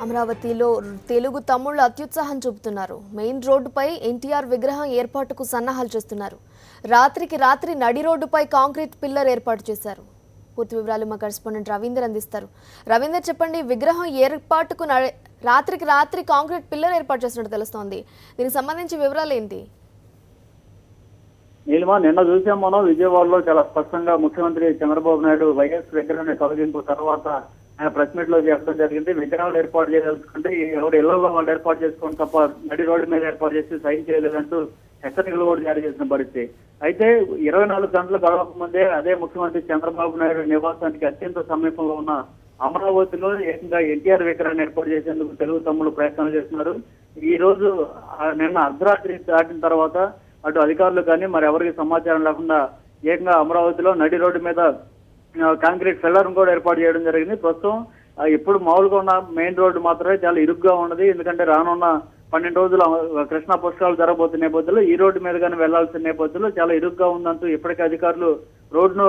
అమరావతిలో తెలుగు తమ్ముళ్లు అత్యుత్సాహం చూపుతున్నారు. మెయిన్ రోడ్డుపై ఎన్టీఆర్ విగ్రహం ఏర్పాటుకు సన్నాహాలు చేస్తున్నారు. రాత్రికి రాత్రి నడి రోడ్డుపై కాంక్రీట్ పిల్లర్ ఏర్పాటు చేశారు. పూర్తి వివరాలు మా కరెస్పాండెంట్ రవీందర్ అందిస్తారు. రవీందర్, చెప్పండి, విగ్రహం ఏర్పాటుకు రాత్రికి రాత్రి కాంక్రీట్ పిల్లర్ ఏర్పాటు చేసినట్టు తెలుస్తోంది. దీనికి సంబంధించి వివరాలు ఏంటి? నీలిమా, నిన్న చూసాం మనం విజయవాడలో చాలా స్పష్టంగా ముఖ్యమంత్రి చంద్రబాబు నాయుడు వైఎస్ విగ్రహాన్ని తొలగింపు తర్వాత ఆయన ప్రెస్ మీట్ లో చెప్పడం జరిగింది. విగ్రహాలు ఏర్పాటు చేయదలుచుకుంటే ఎవరు ఇళ్లలో వాళ్ళు ఏర్పాటు చేసుకోండి తప్ప నడి రోడ్డు మీద ఏర్పాటు చేసి సైన్ చేయలేదంటూ హెచ్చరికలు కూడా జారీ చేసిన పరిస్థితి. అయితే 24 గంటల గడవక ముందే అదే ముఖ్యమంత్రి చంద్రబాబు నాయుడు నివాసానికి అత్యంత సమీపంలో ఉన్న అమరావతిలో ఏకంగా ఎన్టీఆర్ విగ్రహాన్ని ఏర్పాటు చేసేందుకు తెలుగు తమ్ముళ్ళు ప్రయత్నాలు చేస్తున్నారు. ఈ రోజు నిన్న అర్ధరాత్రి దాటిన తర్వాత అటు అధికారులు కానీ మరి ఎవరికి సమాచారం లేకుండా ఏకంగా అమరావతిలో నడి రోడ్డు మీద కాంక్రీట్ పిల్లర్ కూడా ఏర్పాటు చేయడం జరిగింది. ప్రస్తుతం ఇప్పుడు మామూలుగా ఉన్న మెయిన్ రోడ్డు మాత్రమే చాలా ఇరుగ్గా ఉన్నది. ఎందుకంటే రానున్న 12 రోజులు కృష్ణా పుష్కరాలు జరగబోతున్న నేపథ్యంలో ఈ రోడ్డు మీద కానీ వెళ్లాల్సిన నేపథ్యంలో చాలా ఇరుగ్గా ఉందంటూ ఇప్పటికే అధికారులు రోడ్డును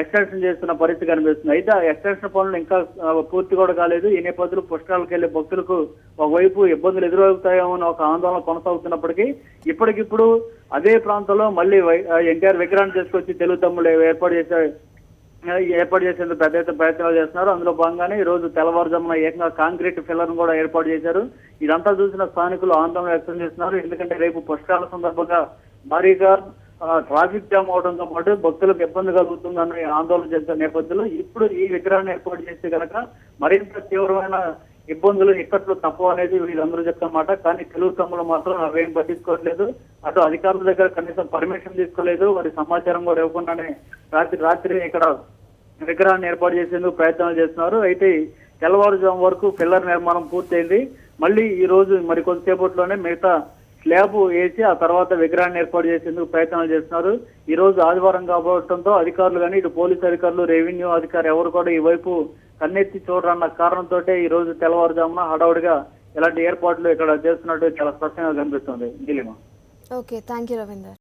ఎక్స్టెన్షన్ చేస్తున్న పరిస్థితి కనిపిస్తుంది. అయితే ఆ ఎక్స్టెన్షన్ పనులు ఇంకా పూర్తి కూడా కాలేదు. ఈ నేపథ్యంలో పుష్కరాలకు వెళ్లే భక్తులకు ఒకవైపు ఇబ్బందులు ఎదురవుతాయేమో అని ఒక ఆందోళన కొనసాగుతున్నప్పటికీ ఇప్పటికిప్పుడు అదే ప్రాంతంలో మళ్ళీ ఎన్టీఆర్ విగ్రహాన్ని తీసుకొచ్చి తెలుగు తమ్ముళ్ళు ఏర్పాటు చేసేందుకు పెద్ద ఎత్తున ప్రయత్నాలు చేస్తున్నారు. అందులో భాగంగానే ఈ రోజు తెల్లవారుజామున ఏకంగా కాంక్రీట్ పిల్లర్ కూడా ఏర్పాటు చేశారు. ఇదంతా చూసిన స్థానికులు ఆందోళన వ్యక్తం చేస్తున్నారు. ఎందుకంటే రేపు పుష్కరాల సందర్భంగా భారీగా ట్రాఫిక్ జామ్ అవడంతో పాటు భక్తులకు ఇబ్బంది కలుగుతుందని ఆందోళన చేస్తున్న నేపథ్యంలో ఇప్పుడు ఈ విగ్రహాన్ని ఏర్పాటు చేస్తే కనుక మరింత తీవ్రమైన ఇబ్బందులు ఇక్కట్లు తప్పవు అనేది వీళ్ళందరూ చెప్తున్నమాట. కానీ తెలుగు తమ్ముళ్ళు మాత్రం అవేం పట్టించుకోవట్లేదు. అటు అధికారుల దగ్గర కనీసం పర్మిషన్ తీసుకోలేదు. వారి సమాచారం కూడా ఇవ్వకుండానే రాత్రి ఇక్కడ విగ్రహాన్ని ఏర్పాటు చేసేందుకు ప్రయత్నాలు చేస్తున్నారు. అయితే తెల్లవారుజాము వరకు పిల్లర్ నిర్మాణం పూర్తయింది. మళ్ళీ ఈ రోజు మరి కొద్దిసేపట్లోనే మిగతా స్లాబ్ వేసి ఆ తర్వాత విగ్రహాన్ని ఏర్పాటు చేసేందుకు ప్రయత్నాలు చేస్తున్నారు. ఈ రోజు ఆదివారం కాబట్టడంతో అధికారులు కానీ ఇటు పోలీసు అధికారులు, రెవెన్యూ అధికారులు ఎవరు కూడా ఈ వైపు కన్నెత్తి చూడరన్న కారణంతో ఈ రోజు తెల్లవారుజామున హడావుడిగా ఇలాంటి ఏర్పాట్లు ఇక్కడ చేస్తున్నట్టు చాలా స్పష్టంగా కనిపిస్తుంది. Neelima. Okay, thank you Ravinder.